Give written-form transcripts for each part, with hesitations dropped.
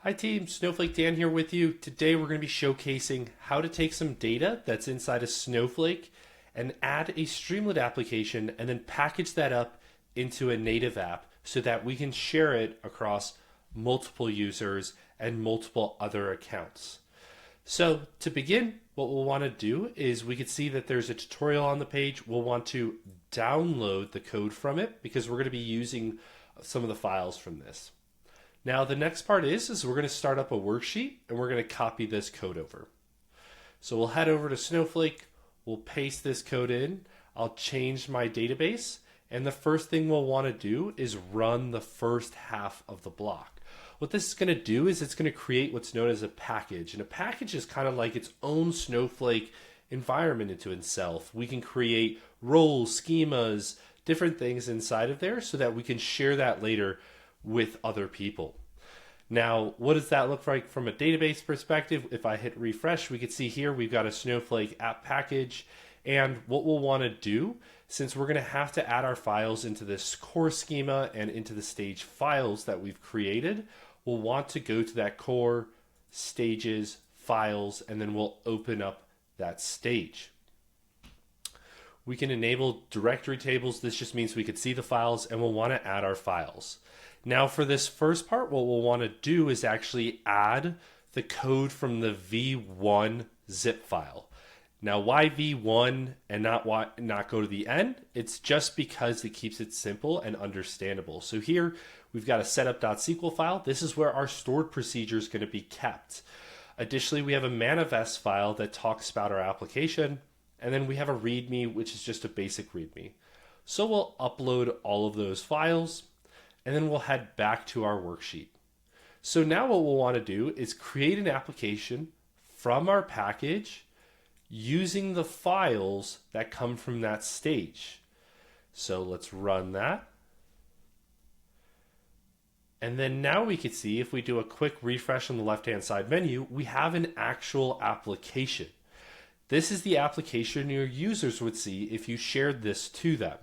Hi team, Snowflake Dan here with you. Today we're going to be showcasing how to take some data that's inside of Snowflake and add a Streamlit application and then package that up into a native app so that we can share it across multiple users and multiple other accounts. So to begin, what we'll want to do is we can see that there's a tutorial on the page. We'll want to download the code from it because we're going to be using some of the files from this. Now the next part is we're going to start up a worksheet and we're going to copy this code over. So we'll head over to Snowflake, we'll paste this code in, I'll change my database, and the first thing we'll want to do is run the first half of the block. What this is going to do is it's going to create what's known as a package, and a package is kind of like its own Snowflake environment into itself. We can create roles, schemas, different things inside of there so that we can share that later with other people. Now, what does that look like from a database perspective? If I hit refresh, we can see here we've got a Snowflake app package, and what we'll want to do, since we're going to have to add our files into this core schema and into the stage files that we've created, we'll want to go to that core, stages, files, and then we'll open up that stage. We can enable directory tables. This just means we could see the files, and we'll want to add our files. Now for this first part, what we'll want to do is actually add the code from the v1 zip file. Now why v1 and not go to the end? It's just because it keeps it simple and understandable. So here we've got a setup.sql file. This is where our stored procedure is going to be kept. Additionally, we have a manifest file that talks about our application. And then we have a README, which is just a basic README. So we'll upload all of those files, and then we'll head back to our worksheet. So now what we'll want to do is create an application from our package using the files that come from that stage. So let's run that. And then now we can see if we do a quick refresh on the left-hand side menu, we have an actual application. This is the application your users would see if you shared this to them.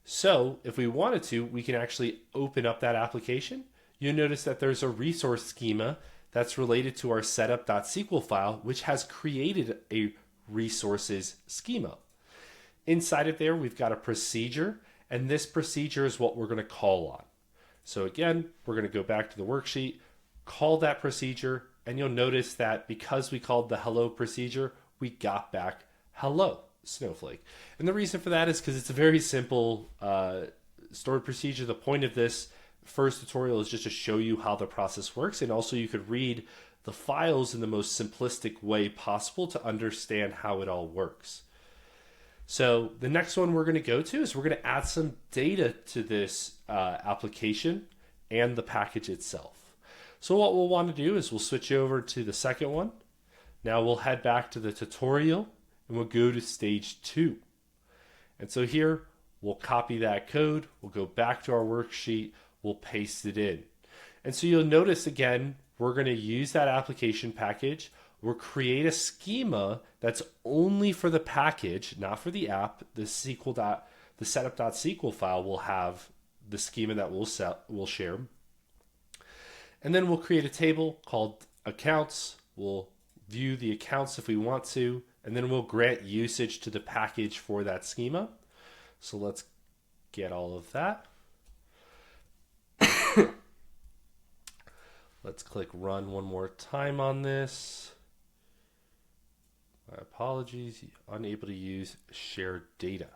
So if we wanted to, we can actually open up that application. You'll notice that there's a resource schema that's related to our setup.sql file, which has created a resources schema. Inside of there, we've got a procedure, and this procedure is what we're going to call on. So again, we're going to go back to the worksheet, call that procedure, and you'll notice that because we called the hello procedure, we got back hello Snowflake. And the reason for that is because it's a very simple stored procedure. The point of this first tutorial is just to show you how the process works, and also you could read the files in the most simplistic way possible to understand how it all works. So the next one we're going to go to is we're going to add some data to this application and the package itself. So what we'll want to do is we'll switch over to the second one. Now we'll head back to the tutorial and we'll go to stage 2. And so here we'll copy that code, we'll go back to our worksheet, we'll paste it in. And so you'll notice again, we're going to use that application package. We'll create a schema that's only for the package, not for the app. The setup.sql file will have the schema that we'll share. And then we'll create a table called accounts. We'll view the accounts if we want to, and then we'll grant usage to the package for that schema. So let's get all of that. Let's click run one more time on this. My apologies, unable to use shared data.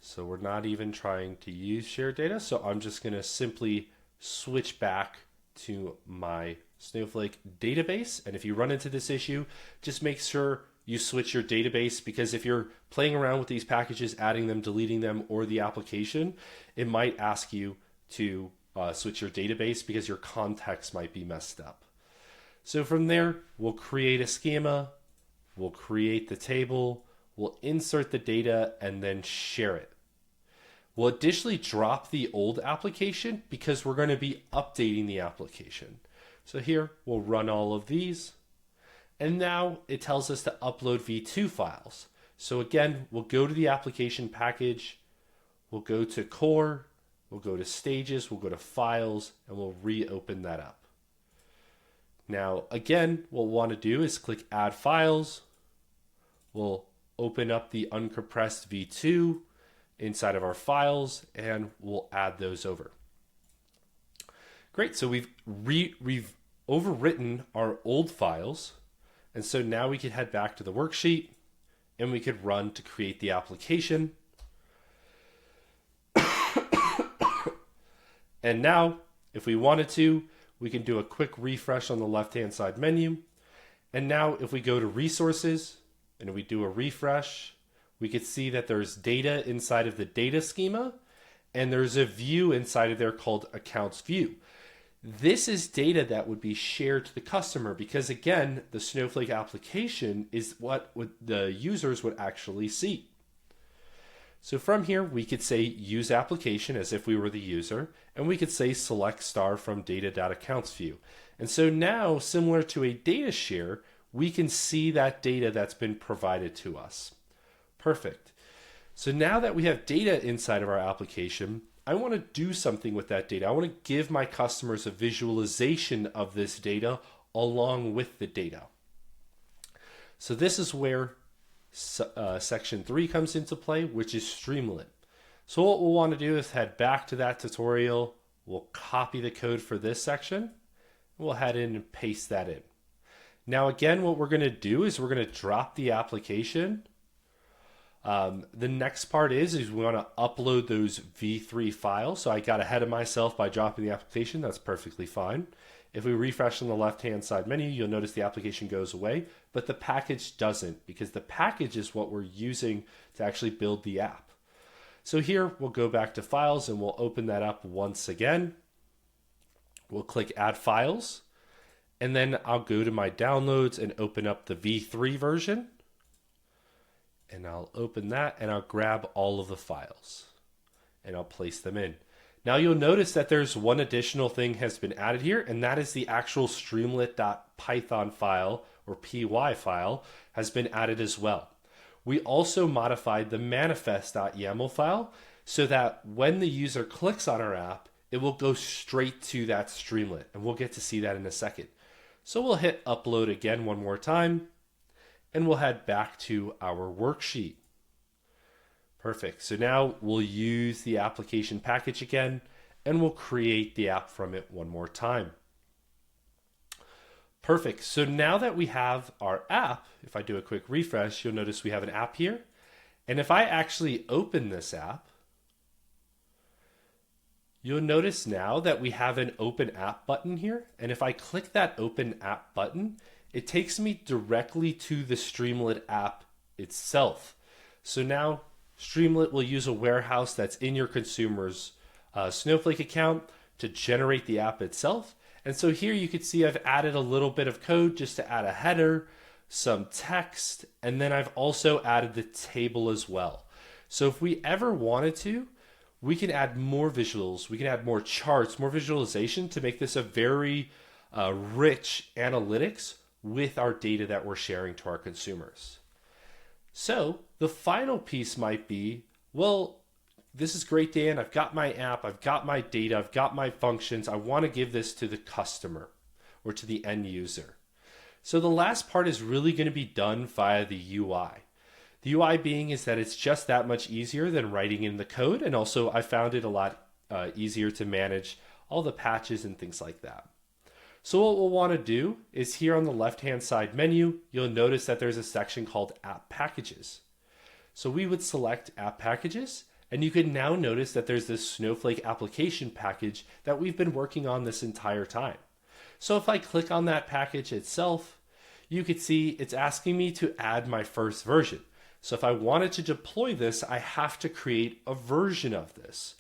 So we're not even trying to use shared data. So I'm just going to simply switch back to my Snowflake database. And if you run into this issue, just make sure you switch your database, because if you're playing around with these packages, adding them, deleting them, or the application, it might ask you to switch your database because your context might be messed up. So from there, we'll create a schema, we'll create the table, we'll insert the data, and then share it. We'll additionally drop the old application because we're going to be updating the application. So here we'll run all of these, and now it tells us to upload v2 files. So again, we'll go to the application package, we'll go to core, we'll go to stages, we'll go to files, and we'll reopen that up. Now, again, what we'll want to do is click Add Files. We'll open up the uncompressed v2 inside of our files, and we'll add those over. Great, so we've overwritten our old files, and so now we can head back to the worksheet, and we could run to create the application. And now, if we wanted to, we can do a quick refresh on the left-hand side menu. And now if we go to Resources and we do a refresh, we could see that there's data inside of the data schema, and there's a view inside of there called Accounts View. This is data that would be shared to the customer because, again, the Snowflake application is what the users would actually see. So from here, we could say Use Application as if we were the user, and we could say Select Star from Data.Accounts View. And so now, similar to a data share, we can see that data that's been provided to us. Perfect. So now that we have data inside of our application, I want to do something with that data. I want to give my customers a visualization of this data along with the data. So this is where section 3 comes into play, which is Streamlit. So what we'll want to do is head back to that tutorial. We'll copy the code for this section. We'll head in and paste that in. Now again, what we're going to do is we're going to drop the application. The next part is we want to upload those v3 files. So I got ahead of myself by dropping the application. That's perfectly fine. If we refresh on the left-hand side menu, you'll notice the application goes away, but the package doesn't, because the package is what we're using to actually build the app. So here we'll go back to Files and we'll open that up once again. We'll click Add Files, and then I'll go to my downloads and open up the v3 version. And I'll open that and I'll grab all of the files and I'll place them in. Now you'll notice that there's one additional thing has been added here, and that is the actual streamlit.python file or py file has been added as well. We also modified the manifest.yaml file so that when the user clicks on our app, it will go straight to that Streamlit, and we'll get to see that in a second. So we'll hit upload again one more time, and we'll head back to our worksheet. Perfect. So now we'll use the application package again, and we'll create the app from it one more time. Perfect. So now that we have our app, if I do a quick refresh, you'll notice we have an app here. And if I actually open this app, you'll notice now that we have an Open App button here. And if I click that Open App button, it takes me directly to the Streamlit app itself. So now Streamlit will use a warehouse that's in your consumer's Snowflake account to generate the app itself. And so here you can see I've added a little bit of code just to add a header, some text, and then I've also added the table as well. So if we ever wanted to, we can add more visuals, we can add more charts, more visualization to make this a very rich analytics with our data that we're sharing to our consumers. So the final piece might be, well, this is great, Dan. I've got my app, I've got my data, I've got my functions. I want to give this to the customer or to the end user. So the last part is really going to be done via the UI. The UI being is that it's just that much easier than writing in the code. And also I found it a lot easier to manage all the patches and things like that. So what we'll want to do is here on the left-hand side menu, you'll notice that there's a section called App Packages. So we would select App Packages, and you can now notice that there's this Snowflake application package that we've been working on this entire time. So if I click on that package itself, you could see it's asking me to add my first version. So if I wanted to deploy this, I have to create a version of this.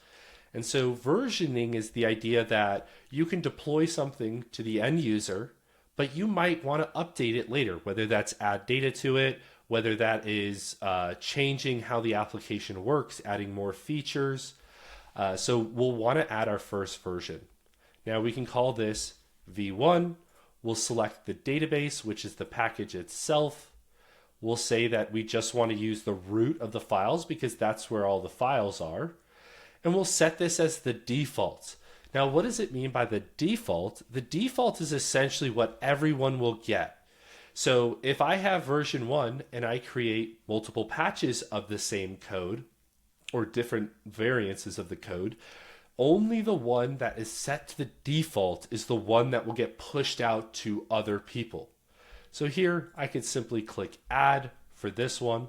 And so versioning is the idea that you can deploy something to the end user, but you might want to update it later, whether that's add data to it, whether that is changing how the application works, adding more features. So we'll want to add our first version. Now we can call this V1. We'll select the database, which is the package itself. We'll say that we just want to use the root of the files because that's where all the files are. And we'll set this as the default. Now, what does it mean by the default? The default is essentially what everyone will get. So if I have version 1 and I create multiple patches of the same code or different variances of the code, only the one that is set to the default is the one that will get pushed out to other people. So here I can simply click add for this one,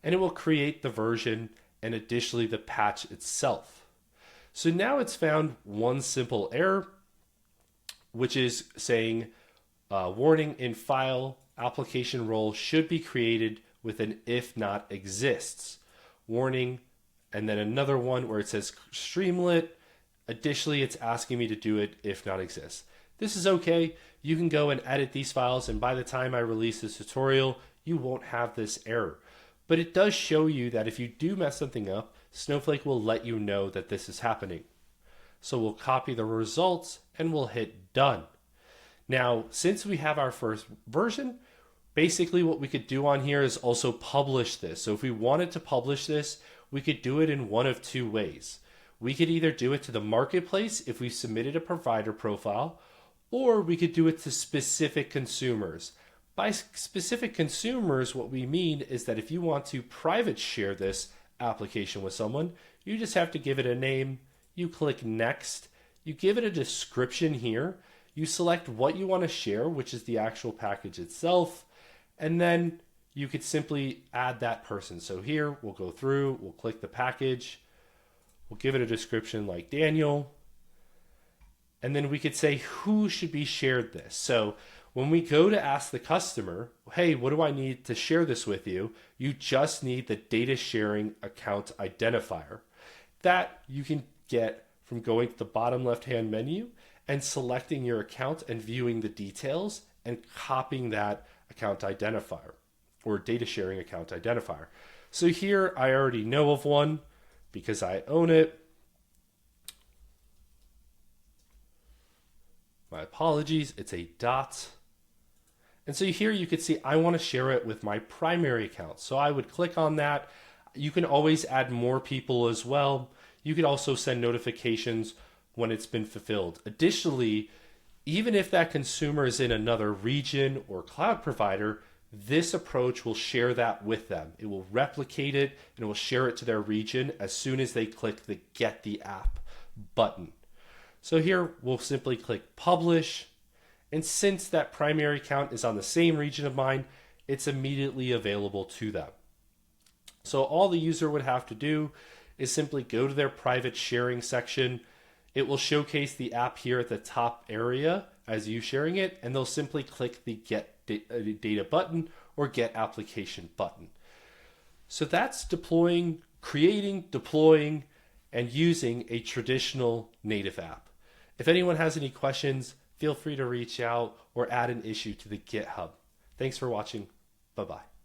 and it will create the version and additionally the patch itself. So now it's found one simple error, which is saying warning, in file application role should be created with an if not exists warning, and then another one where it says Streamlit. Additionally, it's asking me to do it if not exists. This is okay. You can go and edit these files, and by the time I release this tutorial, you won't have this error. But it does show you that if you do mess something up, Snowflake will let you know that this is happening. So we'll copy the results and we'll hit done. Now, since we have our first version, basically what we could do on here is also publish this. So if we wanted to publish this, we could do it in one of two ways. We could either do it to the marketplace if we submitted a provider profile, or we could do it to specific consumers. By specific consumers, what we mean is that if you want to private share this application with someone, you just have to give it a name, you click next, you give it a description here, you select what you want to share, which is the actual package itself, and then you could simply add that person. So here we'll go through, we'll click the package, we'll give it a description like Daniel, and then we could say who should be shared this. So when we go to ask the customer, hey, what do I need to share this with you? You just need the data sharing account identifier. That you can get from going to the bottom left-hand menu and selecting your account and viewing the details and copying that account identifier or data sharing account identifier. So here I already know of one because I own it. My apologies, it's a dot. And so here you could see I want to share it with my primary account. So I would click on that. You can always add more people as well. You could also send notifications when it's been fulfilled. Additionally, even if that consumer is in another region or cloud provider, this approach will share that with them. It will replicate it and it will share it to their region as soon as they click the Get the App button. So here we'll simply click Publish. And since that primary account is on the same region of mine, it's immediately available to them. So all the user would have to do is simply go to their private sharing section. It will showcase the app here at the top area as you sharing it, and they'll simply click the Get Data button or Get Application button. So that's deploying, creating, deploying, and using a traditional native app. If anyone has any questions, feel free to reach out or add an issue to the GitHub. Thanks for watching. Bye-bye.